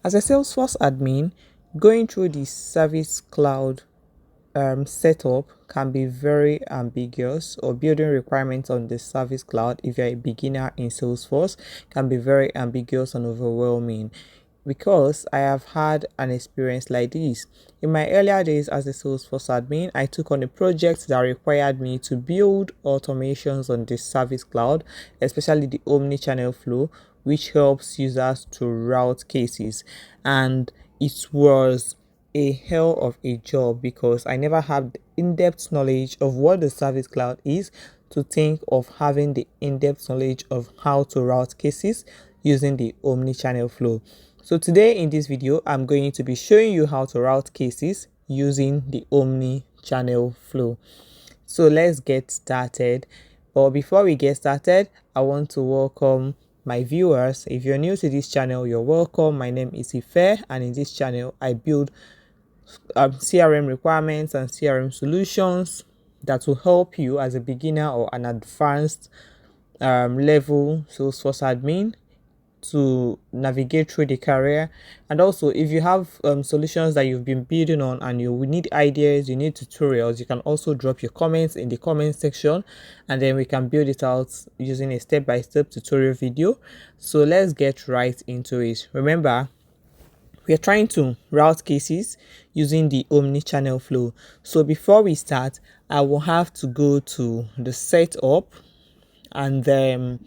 As a Salesforce admin, going through the Service Cloud setup can be very ambiguous, or building requirements on the Service Cloud if you're a beginner in Salesforce can be very ambiguous and overwhelming, because I have had an experience like this. In my earlier days as a Salesforce admin, I took on a project that required me to build automations on the Service Cloud, especially the Omni-Channel Flow, which helps users to route cases. And it was a hell of a job because I never had in-depth knowledge of what the Service Cloud is, to think of having the in-depth knowledge of how to route cases using the Omni-Channel Flow. So today in this video, I'm going to be showing you how to route cases using the Omni-Channel Flow. So let's get started. But before we get started, I want to welcome my viewers. If you're new to this channel, you're welcome. My name is Ife, and in this channel, I build CRM requirements and CRM solutions that will help you as a beginner or an advanced level Salesforce admin to navigate through the career. And also, if you have solutions that you've been building on and you need ideas, you need tutorials, you can also drop your comments in the comment section, and then we can build it out using a step-by-step tutorial video. So let's get right into it. Remember, we are trying to route cases using the Omni-Channel Flow. So before we start, I will have to go to the setup, and then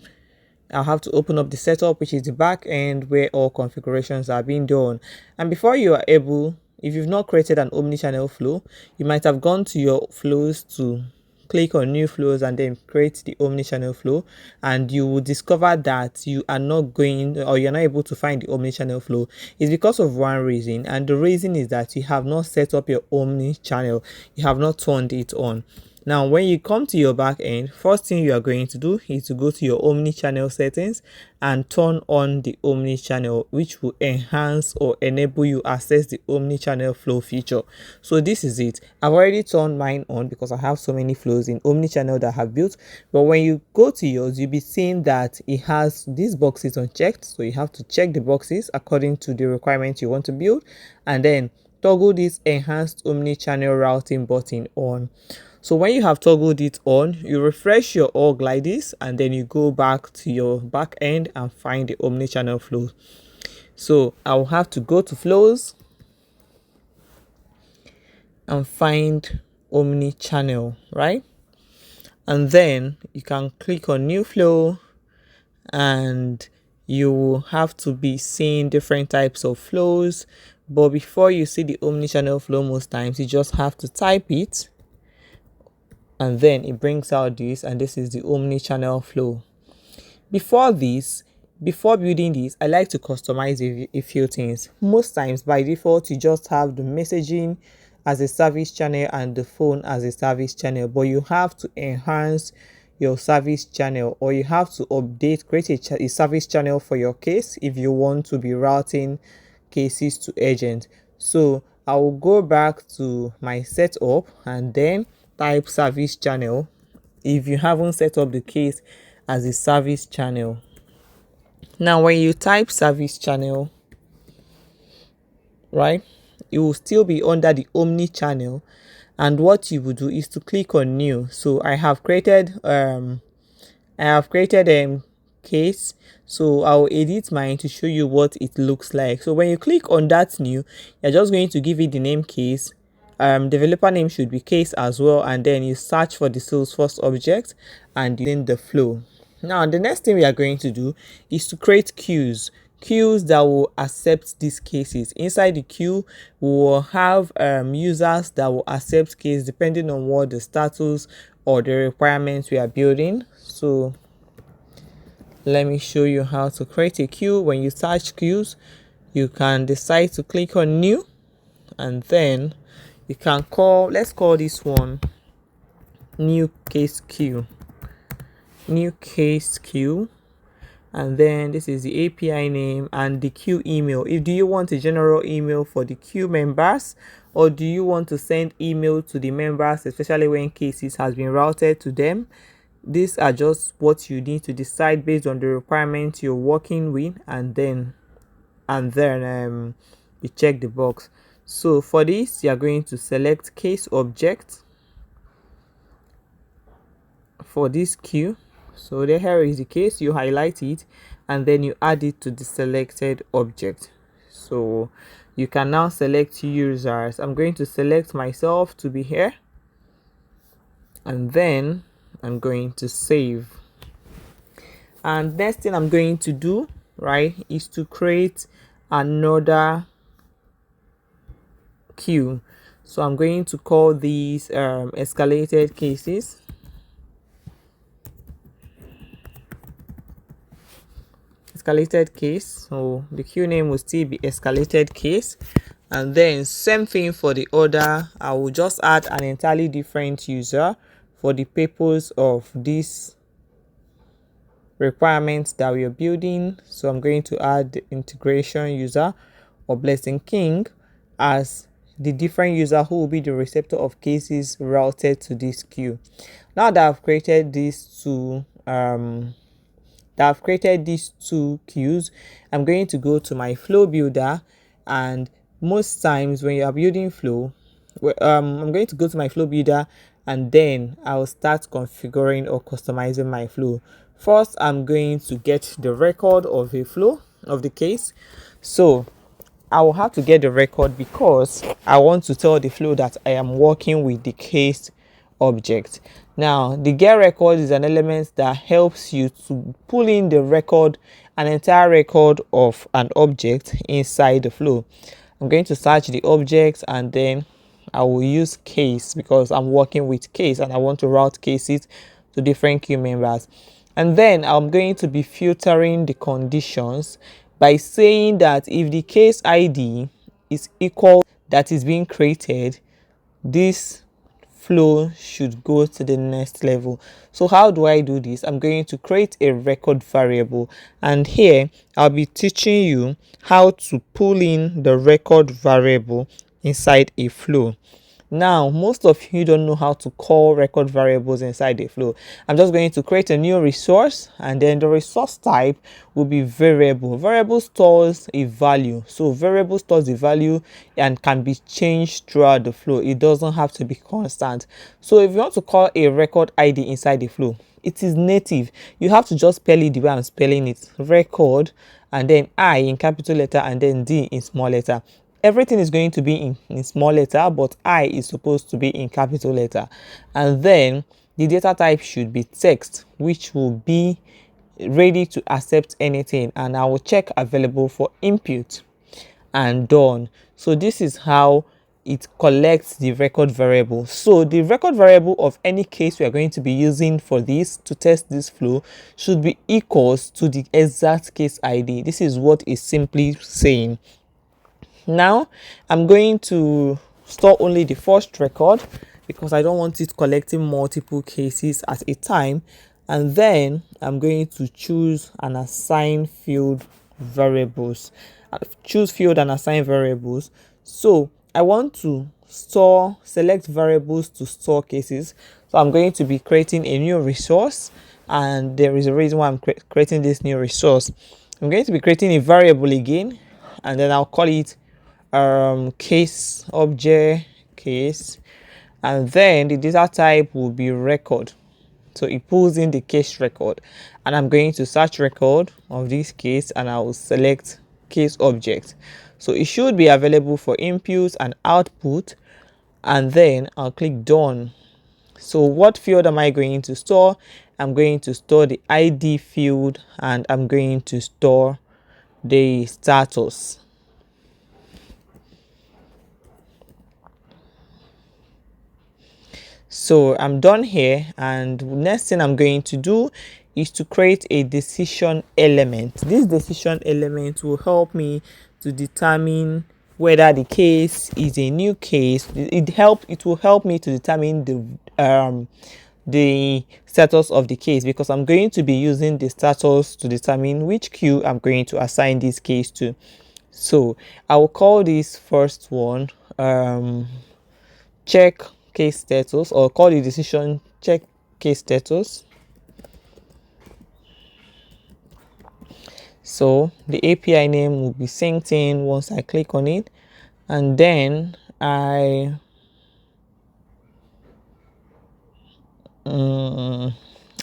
I'll have to open up the setup, which is the back end where all configurations are being done. And before you are able, if you've not created an Omni-Channel Flow, you might have gone to your flows to click on new flows and then create the Omni-Channel Flow, and you will discover that you are not going, or you're not able to find the Omni-Channel Flow. It's because of one reason, and the reason is that you have not set up your Omni-Channel, you have not turned it on. Now, when you come to your back end, first thing you are going to do is to go to your Omni-Channel settings and turn on the Omni-Channel, which will enhance or enable you access the Omni-Channel Flow feature. So this is it. I've already turned mine on because I have so many flows in Omni-Channel that I have built. But when you go to yours, you'll be seeing that it has these boxes unchecked. So you have to check the boxes according to the requirements you want to build, and then toggle this enhanced Omni-Channel routing button on. So when you have toggled it on, you refresh your org like this, and then you go back to your back end and find the Omni-Channel Flow. So I will have to go to flows and find Omni-Channel, right? And then you can click on new flow, and you will have to be seeing different types of flows. But before you see the Omni-Channel Flow, most times you just have to type it, and then it brings out this, and this is the Omni-Channel Flow. Before building this, I like to customize a few things. Most times by default, you just have the messaging as a service channel and the phone as a service channel, but you have to enhance your service channel, or you have to create a service channel for your case if you want to be routing cases to agents. So I will go back to my setup and then type service channel if you haven't set up the case as a service channel. Now when you type service channel, right, it will still be under the Omni-Channel, and what you will do is to click on new. So I have created case, so I'll edit mine to show you what it looks like. So when you click on that new, you're just going to give it the name case. Developer name should be case as well, and then you search for the Salesforce object and then the flow. Now the next thing we are going to do is to create queues that will accept these cases. Inside the queue, we will have users that will accept case depending on what the status or the requirements we are building. So let me show you how to create a queue. When you search queues, you can decide to click on new, and then you can let's call this one new case queue, and then this is the API name and the queue email. Do you want a general email for the queue members, or do you want to send email to the members, especially when cases has been routed to them? These are just what you need to decide based on the requirements you're working with, and then and then you check the box. So for this, you are going to select case object for this queue. So here is the case, you highlight it and then you add it to the selected object. So you can now select users. I'm going to select myself to be here, and then I'm going to save. And next thing I'm going to do, right, is to create another queue. So I'm going to call these escalated cases. Escalated case. So the queue name will still be escalated case. And then same thing for the order. I will just add an entirely different user for the purpose of this requirements that we are building. So I'm going to add the integration user or blessing king as the different user who will be the receptor of cases routed to this queue. Now that I've created these two queues, I'm going to go to my flow builder, and most times when you are building flow, I'm going to go to my flow builder and then I'll start configuring or customizing my flow. First, I'm going to get the record of a flow of the case. So I will have to get the record because I want to tell the flow that I am working with the case object. Now, the get record is an element that helps you to pull in the record, an entire record of an object inside the flow. I'm going to search the objects and then I will use case because I'm working with case and I want to route cases to different queue members. And then I'm going to be filtering the conditions by saying that if the case ID is equal that is being created, this flow should go to the next level. So how do I do this? I'm going to create a record variable, and here I'll be teaching you how to pull in the record variable inside a flow. Now, most of you don't know how to call record variables inside the flow. I'm just going to create a new resource, and then the resource type will be variable. Variable stores a value. So variable stores a value and can be changed throughout the flow. It doesn't have to be constant. So if you want to call a record ID inside the flow, it is native. You have to just spell it the way I'm spelling it. Record, and then I in capital letter, and then D in small letter. Everything is going to be in small letter, but I is supposed to be in capital letter. And then the data type should be text, which will be ready to accept anything, and I will check available for input and done. So this is how it collects the record variable. So the record variable of any case we are going to be using for this to test this flow should be equals to the exact case ID. This is what it's simply saying. Now I'm going to store only the first record because I don't want it collecting multiple cases at a time. And then I'm going to choose and assign field variables. Choose field and assign variables. So I want to select variables to store cases. So I'm going to be creating a new resource, and there is a reason why I'm creating this new resource. I'm going to be creating a variable again, and then I'll call it case object case, and then the data type will be record. So it pulls in the case record, and I'm going to search record of this case and I will select case object. So it should be available for input and output, and then I'll click done. So what field am I going to store? I'm going to store the ID field, and I'm going to store the status. So I'm done here, and next thing I'm going to do is to create a decision element. This decision element will help me to determine whether the case is a new case. It will help me to determine the status of the case, because I'm going to be using the status to determine which queue I'm going to assign this case to. So I will call this first one check case status, or call the decision check case status. So the API name will be synced in once I click on it, and then and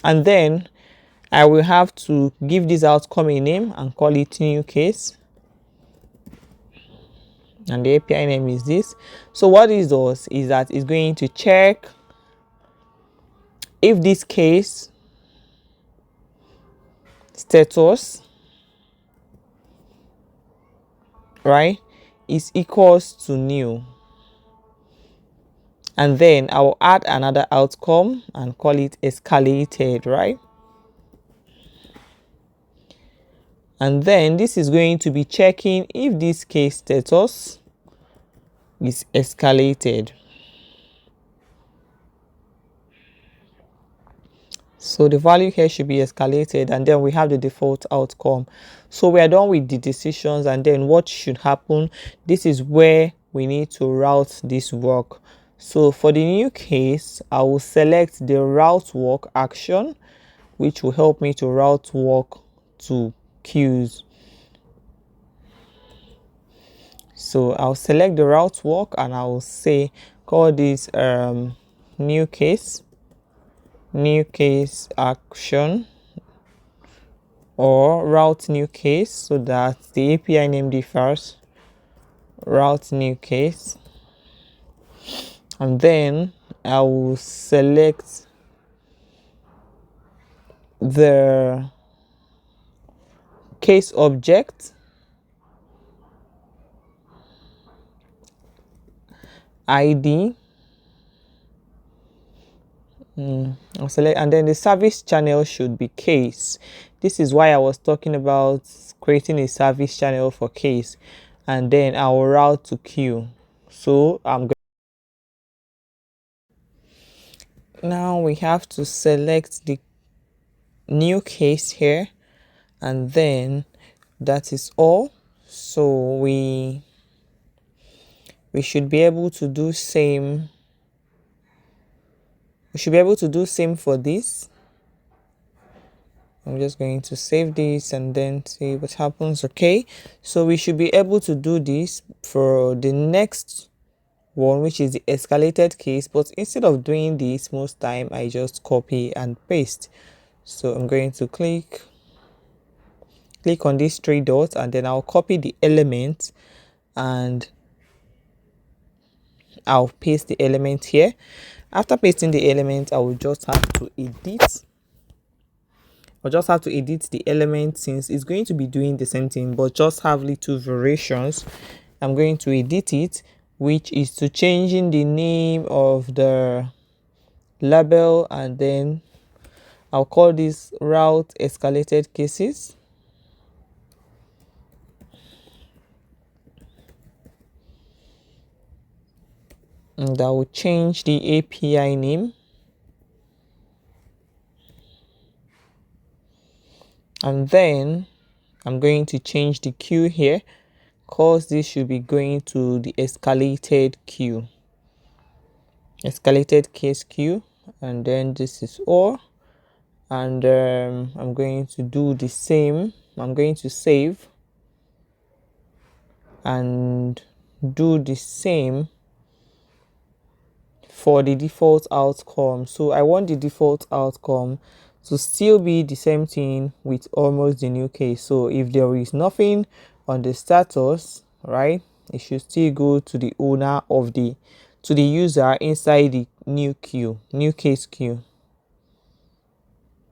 then I will have to give this outcome a name and call it new case, and the API name is this. So what this does is that it's going to check if this case status, right, is equals to new, and then I will add another outcome and call it escalated, right? And then this is going to be checking if this case status is escalated. So the value here should be escalated, and then we have the default outcome. So we are done with the decisions, and then what should happen, this is where we need to route this work. So for the new case, I will select the route work action, which will help me to route work to queues. So I'll select the route work and I will say call this new case action, or route new case, so that the API name differs, route new case. And then I will select the case object ID. I'll select, and then the service channel should be case. This is why I was talking about creating a service channel for case, and then I will route to queue. So now we have to select the new case here, and then that is all. So we should be able to do same. We should be able to do same for this. I'm just going to save this and then see what happens. Okay, so we should be able to do this for the next one, which is the escalated case, but instead of doing this, most time I just copy and paste. So I'm going to click on these three dots, and then I'll copy the element and I'll paste the element here. After pasting the element, I will just have to edit. I'll just have to edit the element, since it's going to be doing the same thing but just have little variations. I'm going to edit it, which is to changing the name of the label, and then I'll call this route escalated cases. And I will change the API name. And then I'm going to change the queue here, because this should be going to the escalated queue, escalated case queue. And then this is all. And I'm going to do the same. I'm going to save and do the same for the default outcome. So I want the default outcome to still be the same thing with almost the new case. So if there is nothing on the status, right, it should still go to the owner of the user inside the new case queue.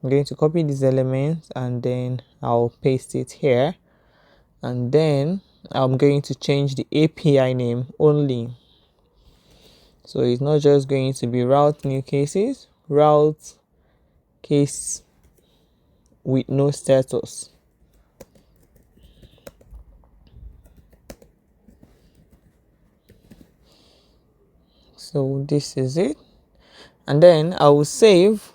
I'm going to copy these elements and then I'll paste it here, and then I'm going to change the API name only. So it's not just going to be route new cases, route case with no status. So this is it, and then I will save.